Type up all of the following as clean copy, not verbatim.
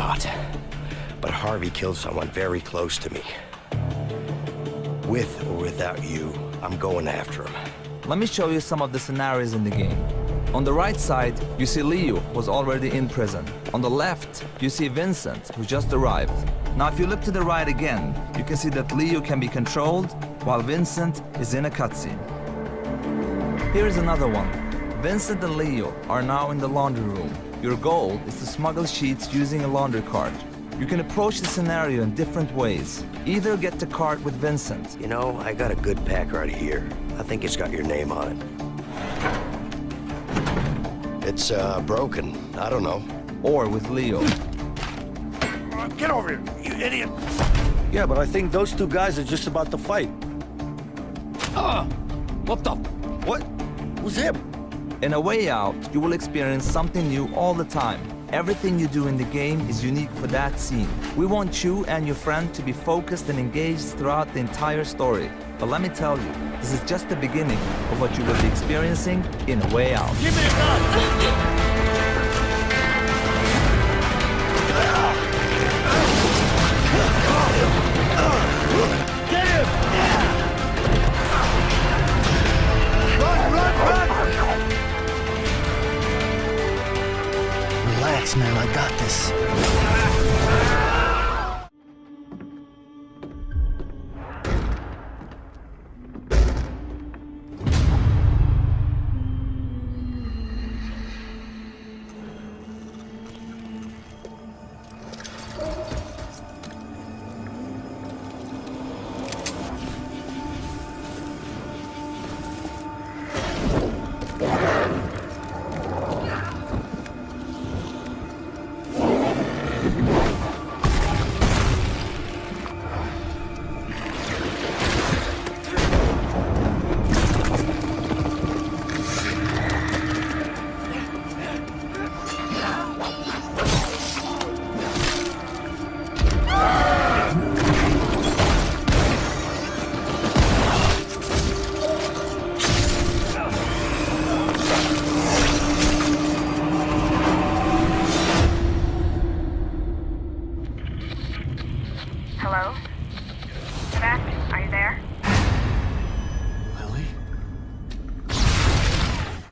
caught. But Harvey killed someone very close to me. With or without you, I'm going after him. Let me show you some of the scenarios in the game. On the right side, you see Leo, who's already in prison. On the left, you see Vincent, who just arrived. Now if you look to the right again, you can see that Leo can be controlled, while Vincent is in a cutscene. Here is another one. Vincent and Leo are now in the laundry room. Your goal is to smuggle sheets using a laundry cart. You can approach the scenario in different ways. Either get the cart with Vincent. You know, I got a good pack right here. I think it's got your name on it. It's, broken. I don't know. Or with Leo. Get over here, you idiot! Yeah, but I think those two guys are just about to fight. What the? What? Who's him? In A Way Out, you will experience something new all the time. Everything you do in the game is unique for that scene. We want you and your friend to be focused and engaged throughout the entire story. But let me tell you, this is just the beginning of what you will be experiencing in A Way Out. Give me a gun! Get him! Run! Relax, man, I got this. Hello? Sebastian, are you there? Lily?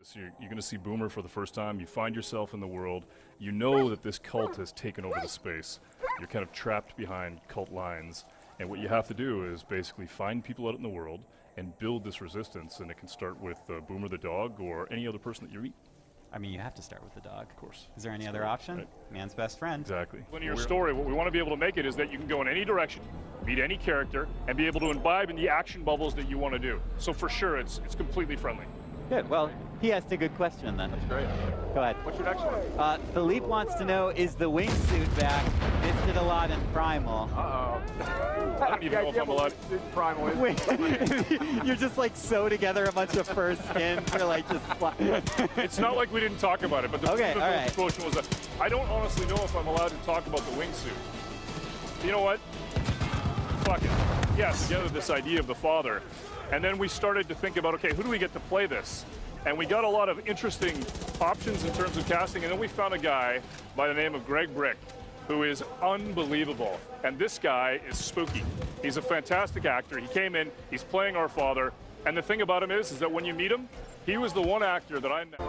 So you're going to see Boomer for the first time. You find yourself in the world. You know that this cult has taken over the space. You're kind of trapped behind cult lines. And what you have to do is basically find people out in the world and build this resistance. And it can start with Boomer the dog or any other person that you meet. I mean, you have to start with the dog. Of course. Is there any other option? Right. Man's best friend. Exactly. Linear story, what we want to be able to make it is that you can go in any direction, meet any character, and be able to imbibe in the action bubbles that you want to do. So for sure, it's completely friendly. Good. Well, he asked a good question then. That's great. Go ahead. What's your next one? Philippe wants to know, is the wingsuit back? Missed it a lot in Primal. Uh-oh. I don't even know if I'm allowed. Primal is. Wait, you're just like sew together a bunch of fur skin for like just It's not like we didn't talk about it, but the Okay, all right. question was that I don't honestly know if I'm allowed to talk about the wingsuit. You know what? Fuck it. Yes, together this idea of the father. And then we started to think about, okay, who do we get to play this? And we got a lot of interesting options in terms of casting, and then we found a guy by the name of Greg Brick, who is unbelievable. And this guy is spooky. He's a fantastic actor. He came in, he's playing our father, and the thing about him is that when you meet him, he was the one actor that I met.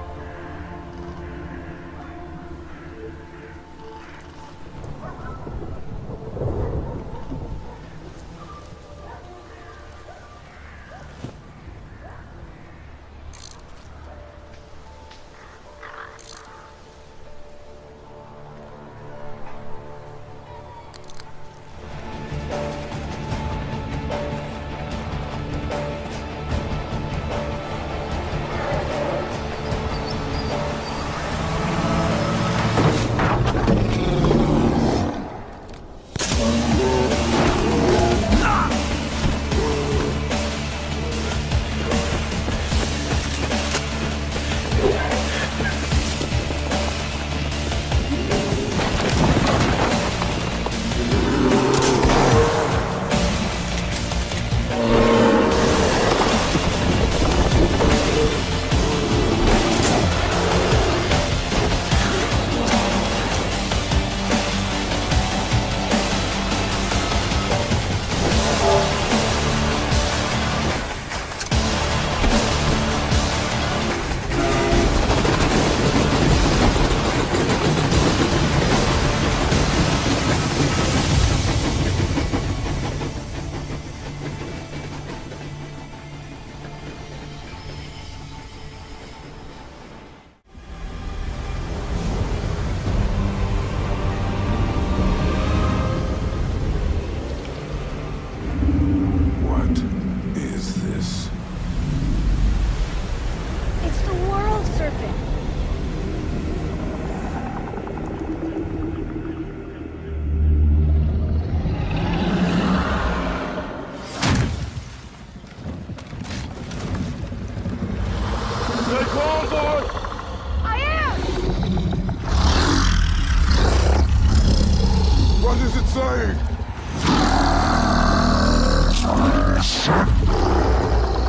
saying?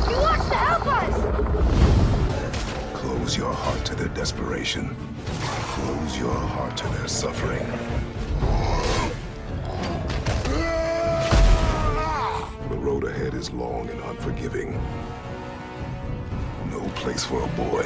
He wants to help us! Close your heart to their desperation. Close your heart to their suffering. The road ahead is long and unforgiving. No place for a boy.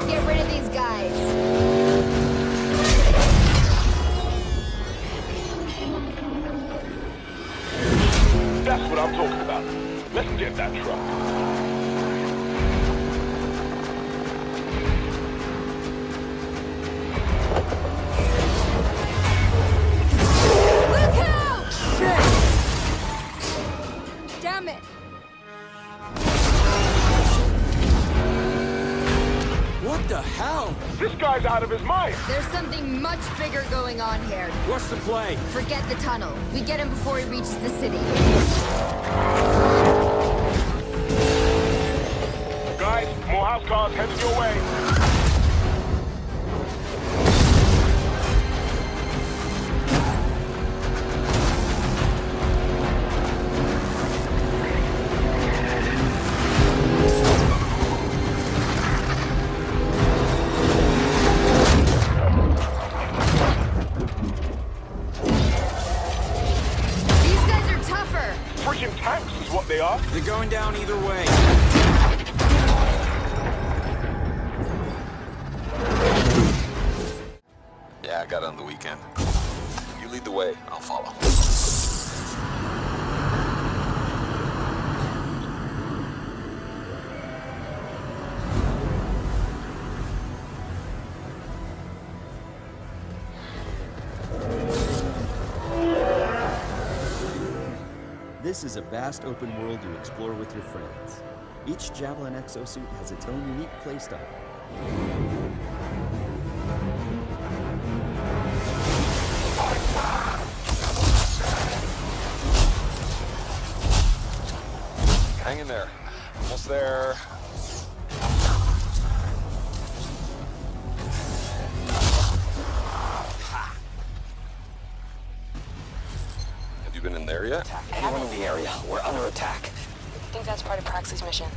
Get rid of these guys. That's what I'm talking about. Let's get that truck. Look out! Shit! Damn it! What the hell? This guy's out of his mind. There's something much bigger going on here. What's the play? Forget the tunnel. We get him before he reaches the city. Guys, more house cars headed your way. These guys are tougher. Freaking tanks is what they are. They're going down either way. Yeah, I got it on the weekend. You lead the way, I'll follow. This is a vast open world to explore with your friends. Each Javelin exosuit has its own unique playstyle. Hang in there. Almost there. Have you been in there yet? Anyone in the area. We're under attack. I think that's part of Praxis' mission.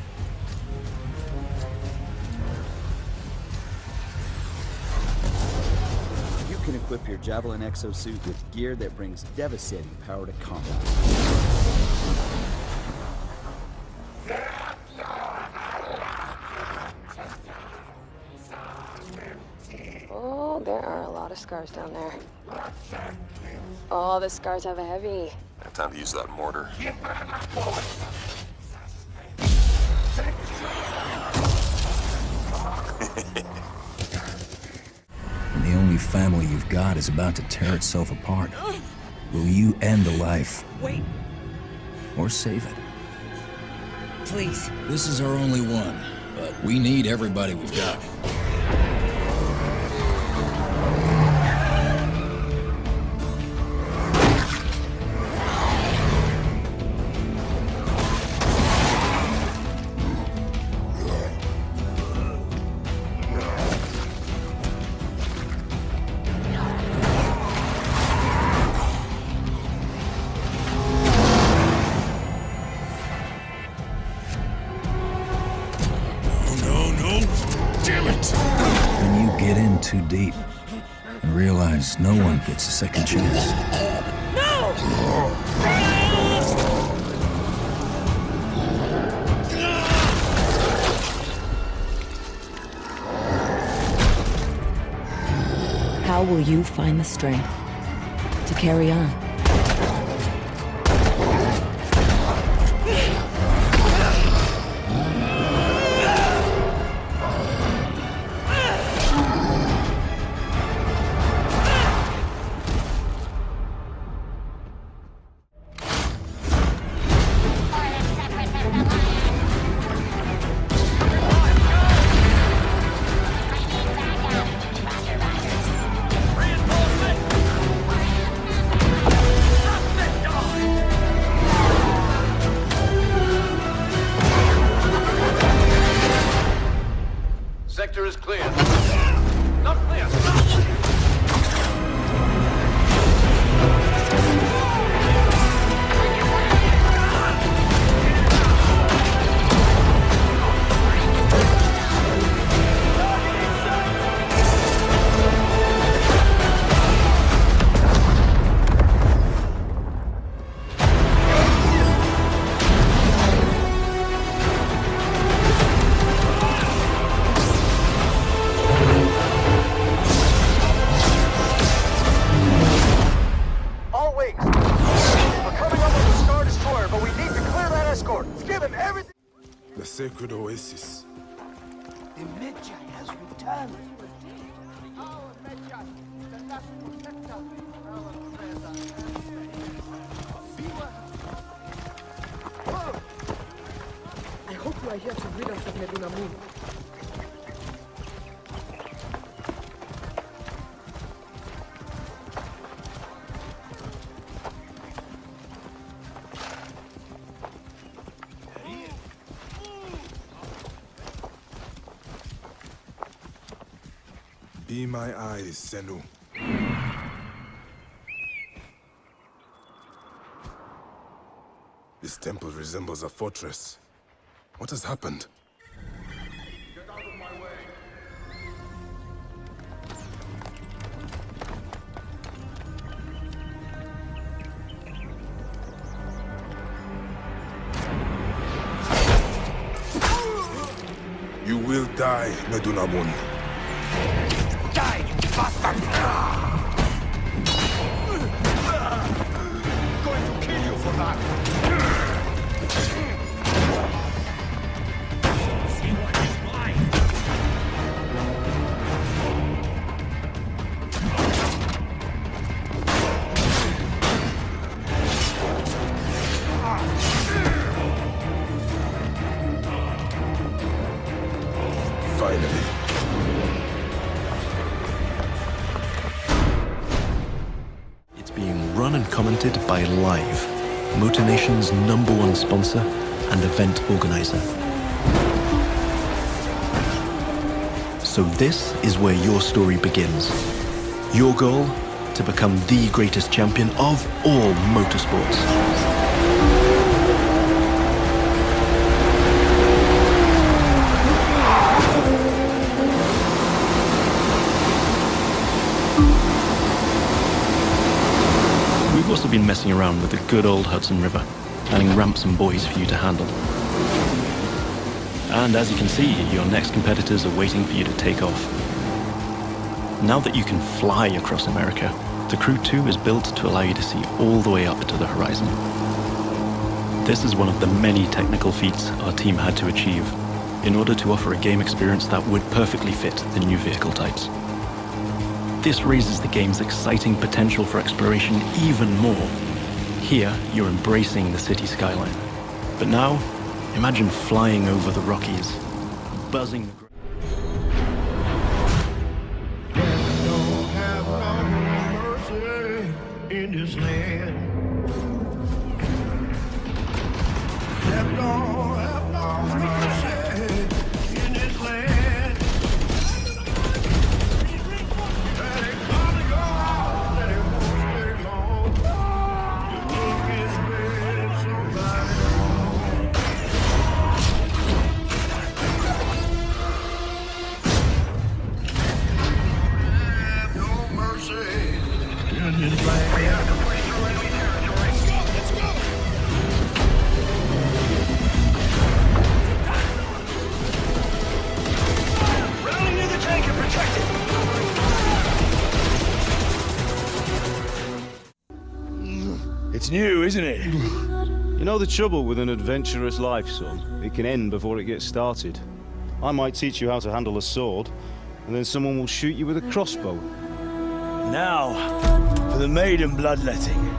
You can equip your Javelin exosuit with gear that brings devastating power to combat. Oh, there are a lot of scars down there. Oh, the scars have a heavy. Time to use that mortar. And the only family you've got is about to tear itself apart. Will you end a life? Wait. Or save it? Please. This is our only one, but we need everybody we've got. Too deep and realize no one gets a second chance. How will you find the strength to carry on? is clear. Not clear. The sacred oasis. The Magi has returned. I hope you are here to rid us of Meduna Moon. Be my eyes, Senu. This temple resembles a fortress. What has happened? Get out of my way. You will die, Medunamun. Die, you bastard! Going to kill you for that. See what is mine. Finally. It's being run and commented by Live, Motor Nation's #1 sponsor and event organizer. So this is where your story begins. Your goal? To become the greatest champion of all motorsports. We've also been messing around with the good old Hudson River, planning ramps and buoys for you to handle. And as you can see, your next competitors are waiting for you to take off. Now that you can fly across America, the Crew 2 is built to allow you to see all the way up to the horizon. This is one of the many technical feats our team had to achieve in order to offer a game experience that would perfectly fit the new vehicle types. This raises the game's exciting potential for exploration even more. Here, you're embracing the city skyline. But now, imagine flying over the Rockies, buzzing the In this land. Have no mercy in this land. Let it come and go, let it won't stay long. The look is red, somebody have no mercy in this land. It's new, isn't it? You know the trouble with an adventurous life, son? It can end before it gets started. I might teach you how to handle a sword, and then someone will shoot you with a crossbow. Now, for the maiden bloodletting.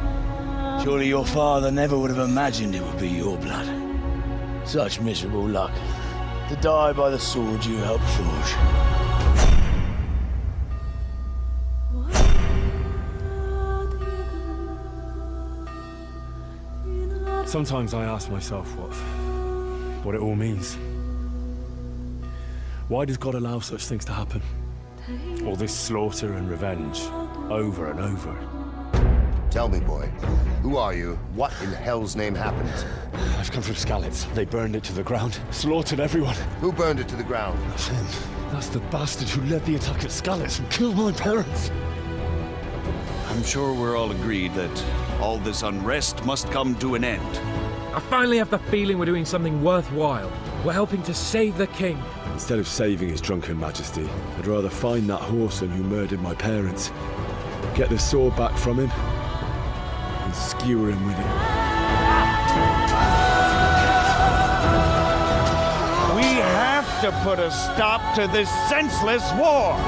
Surely your father never would have imagined it would be your blood. Such miserable luck. To die by the sword you helped forge. Sometimes I ask myself what it all means. Why does God allow such things to happen? All this slaughter and revenge, over and over. Tell me, boy, who are you? What in hell's name happened? I've come from Skalitz. They burned it to the ground, slaughtered everyone. Who burned it to the ground? That's him. That's the bastard who led the attack at Skalitz and killed my parents. I'm sure we're all agreed that all this unrest must come to an end. I finally have the feeling we're doing something worthwhile. We're helping to save the king. Instead of saving his drunken majesty, I'd rather find that whoreson who murdered my parents, get the sword back from him, and skewer him with it. We have to put a stop to this senseless war!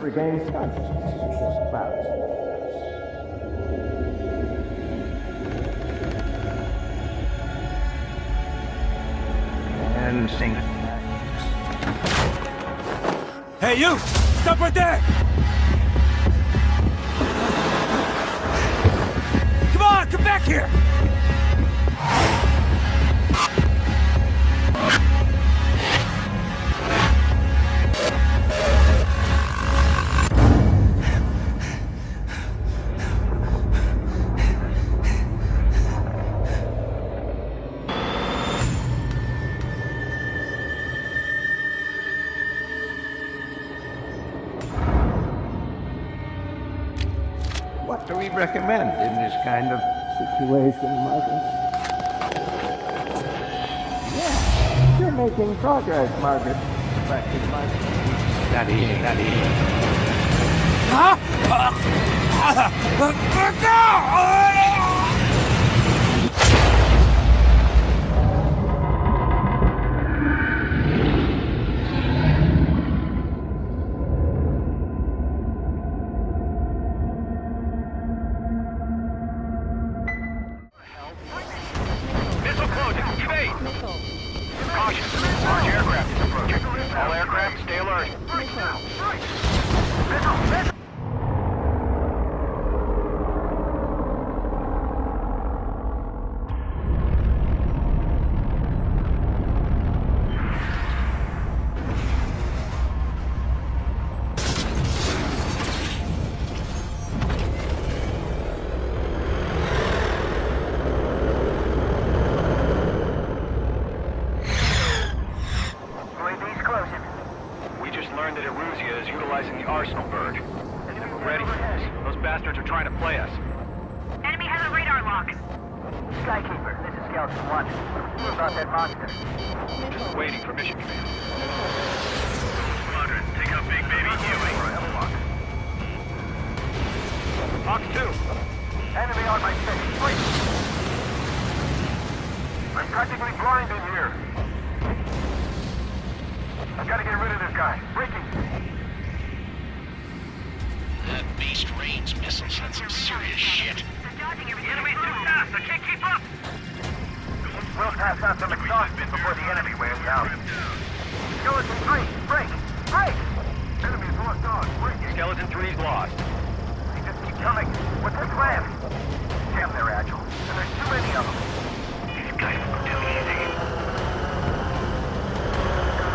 Regain consciousness. Clouds. And sing. Hey, you! Stop right there! Come on, come back here! What do we recommend in this kind of situation, Margaret? Yeah, you're making progress, Margaret. Practice my studying. All aircraft, stay alert. Just waiting for mission command. Squadron, take up big baby healing. Fox 2. Enemy on my 6. I'm practically blind in here. I've got to get rid of this guy. Breaking. That beast rains missiles on some serious shit. The enemy's too fast. I can't keep up. We'll pass out some exhaustion before the enemy wears out. Skeleton 3, break! Break! Enemy's lost. They just keep coming. What's their plan? Damn, they're agile. And there's too many of them. These guys are too easy.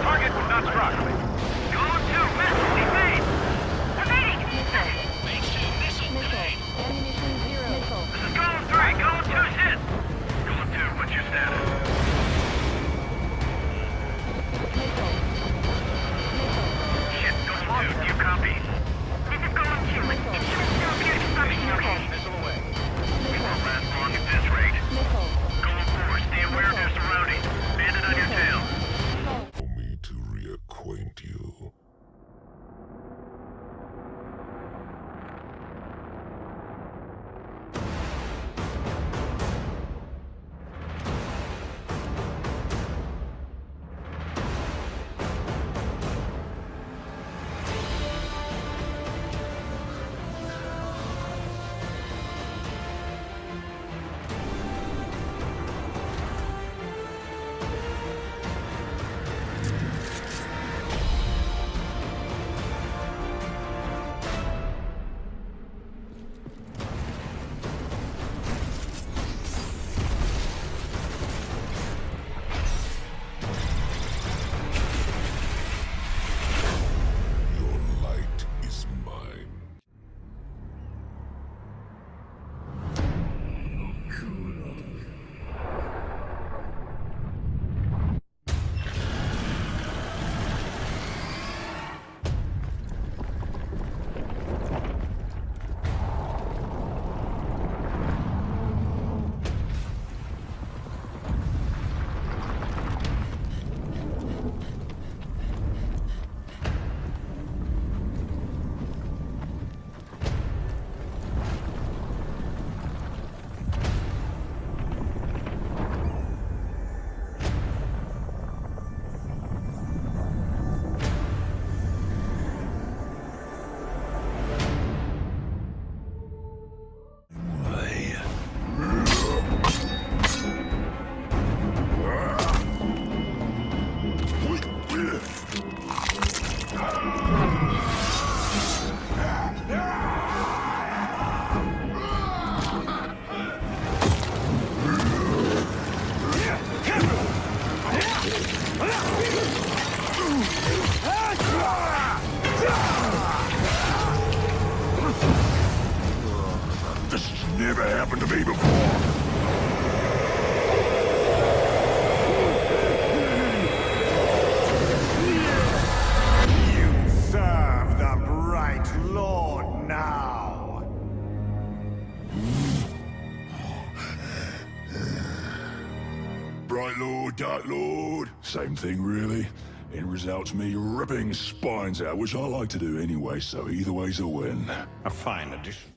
Target was not struck. Golem 2, missile defeat! Evading! Phase 2, missile grenade. Ammunition 0. Missile. This is Golem 3, Golem 2's hit. Golem 2, what's your status? Shit, Golem 2, do you copy? This is Golem 2. It should still appear to function okay. Missile away. We won't last long at this rate. Golem 4, stay aware of your surroundings. Bandit on your tail. Allow me to reacquaint you. This has never happened to me before. You serve the bright Lord now. Bright Lord, Dark Lord. Same thing, really. End result's me ripping spines out, which I like to do anyway, so either way's a win. A fine addition.